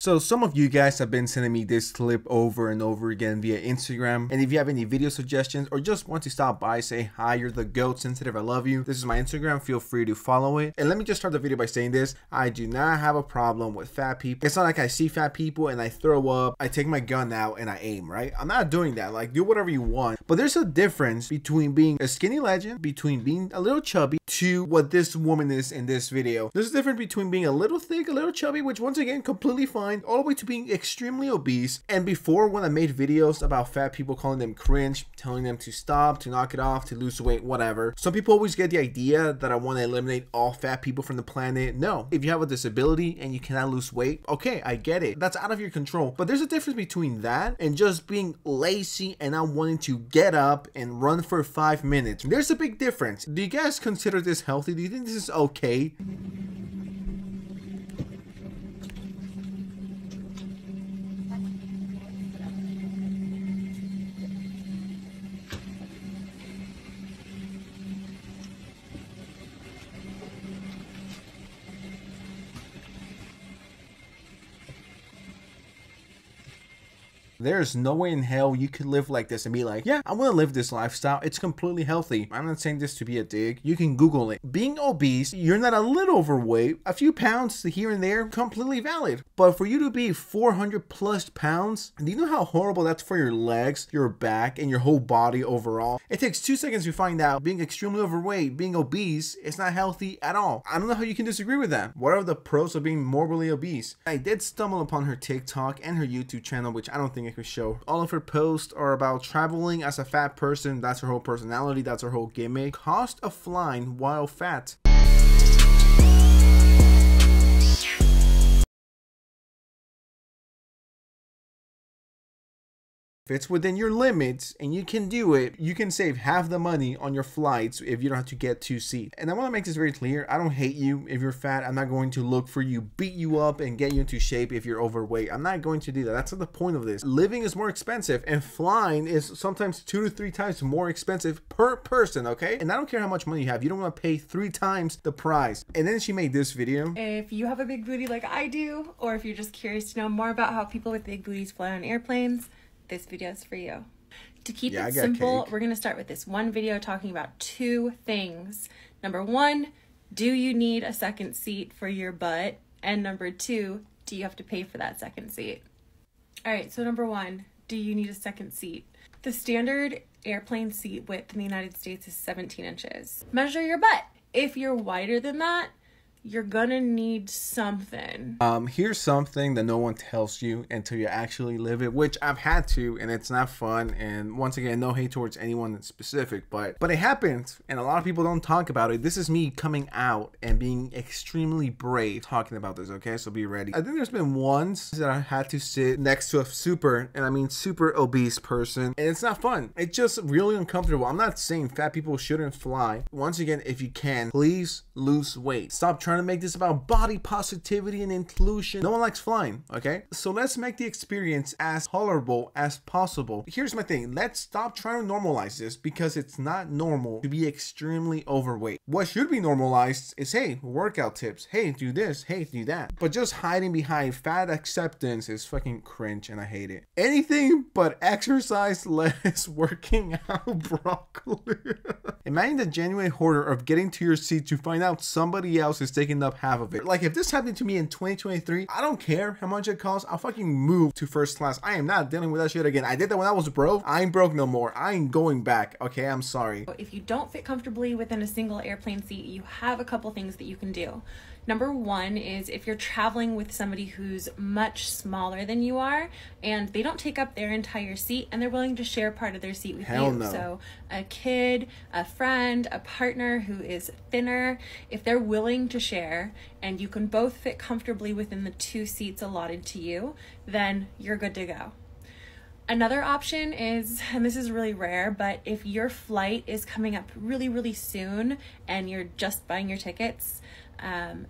So some of you guys have been sending me this clip over and over again via Instagram, and if you have any video suggestions or just want to stop by, say hi, you're the goat sensitive, I love you, this is my Instagram, feel free to follow it. And let me just start the video by saying this: I do not have a problem with fat people. It's not like I see fat people and I throw up, I take my gun out and I aim, right? I'm not doing that. Like, do whatever you want. But there's a difference between being a skinny legend, between being a little chubby, to what this woman is in this video. There's a difference between being a little thick, a little chubby, which once again, completely fine, all the way to being extremely obese. And before, when I made videos about fat people, calling them cringe, telling them to stop, to knock it off, to lose weight, whatever, some people always get the idea that I want to eliminate all fat people from the planet. No, if you have a disability and you cannot lose weight, okay, I get it. That's out of your control. But there's a difference between that and just being lazy and not wanting to get up and run for 5 minutes. There's a big difference. Do you guys consider this healthy? Do you think this is okay? There's no way in hell you could live like this and be like, yeah, I want to live this lifestyle. It's completely healthy. I'm not saying this to be a dig. You can Google it. Being obese, you're not a little overweight. A few pounds here and there, completely valid. But for you to be 400 plus pounds, do you know how horrible that's for your legs, your back, and your whole body overall? It takes 2 seconds to find out being extremely overweight, being obese, is not healthy at all. I don't know how you can disagree with that. What are the pros of being morbidly obese? I did stumble upon her TikTok and her YouTube channel, which I don't think I could show. All of her posts are about traveling as a fat person. That's her whole personality. That's her whole gimmick. Cost of flying while fat. If it's within your limits and you can do it, you can save half the money on your flights if you don't have to get 2 seats. And I want to make this very clear. I don't hate you if you're fat. I'm not going to look for you, beat you up, and get you into shape if you're overweight. I'm not going to do that. That's not the point of this. Living is more expensive, and flying is sometimes 2 to 3 times more expensive per person, okay? And I don't care how much money you have. You don't want to pay 3 times the price. And then she made this video. If you have a big booty like I do, or if you're just curious to know more about how people with big booties fly on airplanes, this video is for you. To keep it simple, we're going to start with this one video talking about 2 things. Number 1, do you need a second seat for your butt? And number 2, do you have to pay for that second seat? All right, so number 1, do you need a second seat? The standard airplane seat width in the United States is 17 inches. Measure your butt. If you're wider than that, you're gonna need something. Here's something that no one tells you until you actually live it, which I've had to, and it's not fun. And once again, no hate towards anyone specific, but it happens, and a lot of people don't talk about it. This is me coming out and being extremely brave talking about this, okay? So be ready. I think there's been once that I had to sit next to a super, and I mean super obese person, and it's not fun. It's just really uncomfortable. I'm not saying fat people shouldn't fly. Once again, if you can, please lose weight. Stop trying to make this about body positivity and inclusion. No one likes flying, okay? So let's make the experience as tolerable as possible. Here's my thing. Let's stop trying to normalize this, because it's not normal to be extremely overweight. What should be normalized is, hey, workout tips. Hey, do this. Hey, do that. But just hiding behind fat acceptance is fucking cringe, and I hate it. Anything but exercise less working out broccoli. Imagine the genuine horror of getting to your seat to find out somebody else is taking up half of it. Like, if this happened to me in 2023, I don't care how much it costs. I'll fucking move to first class. I am not dealing with that shit again. I did that when I was broke. I ain't broke no more. I ain't going back. Okay, I'm sorry. If you don't fit comfortably within a single airplane seat, you have a couple things that you can do. Number 1 is if you're traveling with somebody who's much smaller than you are and they don't take up their entire seat and they're willing to share part of their seat with you. No. So a kid, a friend, a partner who is thinner, if they're willing to share and you can both fit comfortably within the 2 seats allotted to you, then you're good to go. Another option is, and this is really rare, but if your flight is coming up really, really soon and you're just buying your tickets,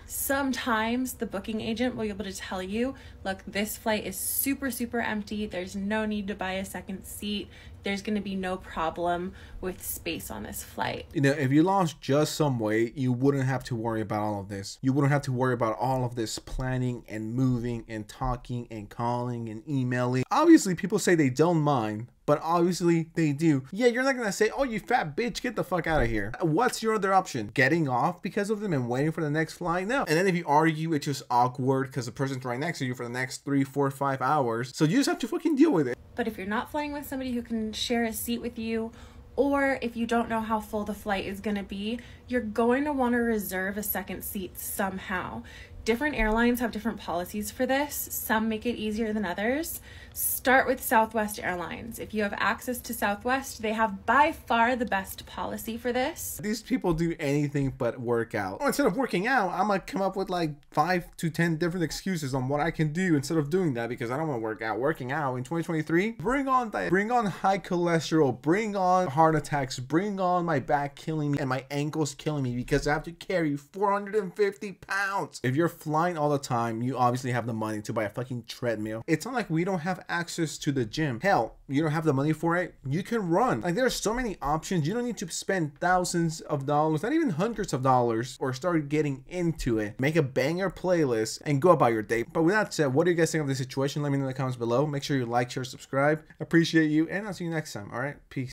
sometimes the booking agent will be able to tell you, look, this flight is super, super empty. There's no need to buy a second seat. There's going to be no problem with space on this flight. You know, if you lost just some weight, you wouldn't have to worry about all of this. You wouldn't have to worry about all of this planning and moving and talking and calling and emailing. Obviously, people say they don't mind, but obviously they do. Yeah, you're not gonna say, oh, you fat bitch, get the fuck out of here. What's your other option? Getting off because of them and waiting for the next flight? No. And then if you argue, it's just awkward because the person's right next to you for the next 3, 4, 5 hours. So you just have to fucking deal with it. But if you're not flying with somebody who can share a seat with you, or if you don't know how full the flight is gonna be, you're going to want to reserve a second seat somehow. Different airlines have different policies for this. Some make it easier than others. Start with Southwest Airlines. If you have access to Southwest, they have by far the best policy for this. These people do anything but work out. Oh, instead of working out, I'm gonna come up with like 5 to 10 different excuses on what I can do instead of doing that because I don't want to work out. Working out in 2023, bring on that. Bring on high cholesterol. Bring on heart attacks. Bring on my back killing me and my ankles killing me because I have to carry 450 pounds. If you're flying all the time, you obviously have the money to buy a fucking treadmill. It's not like we don't have access to the gym. Hell, you don't have the money for it, you can run. Like, there are so many options. You don't need to spend thousands of dollars, not even hundreds of dollars, or start getting into it. Make a banger playlist and go about your day. But with that said, what do you guys think of the situation? Let me know in the comments below. Make sure you like, share, subscribe. Appreciate you, and I'll see you next time. All right, peace.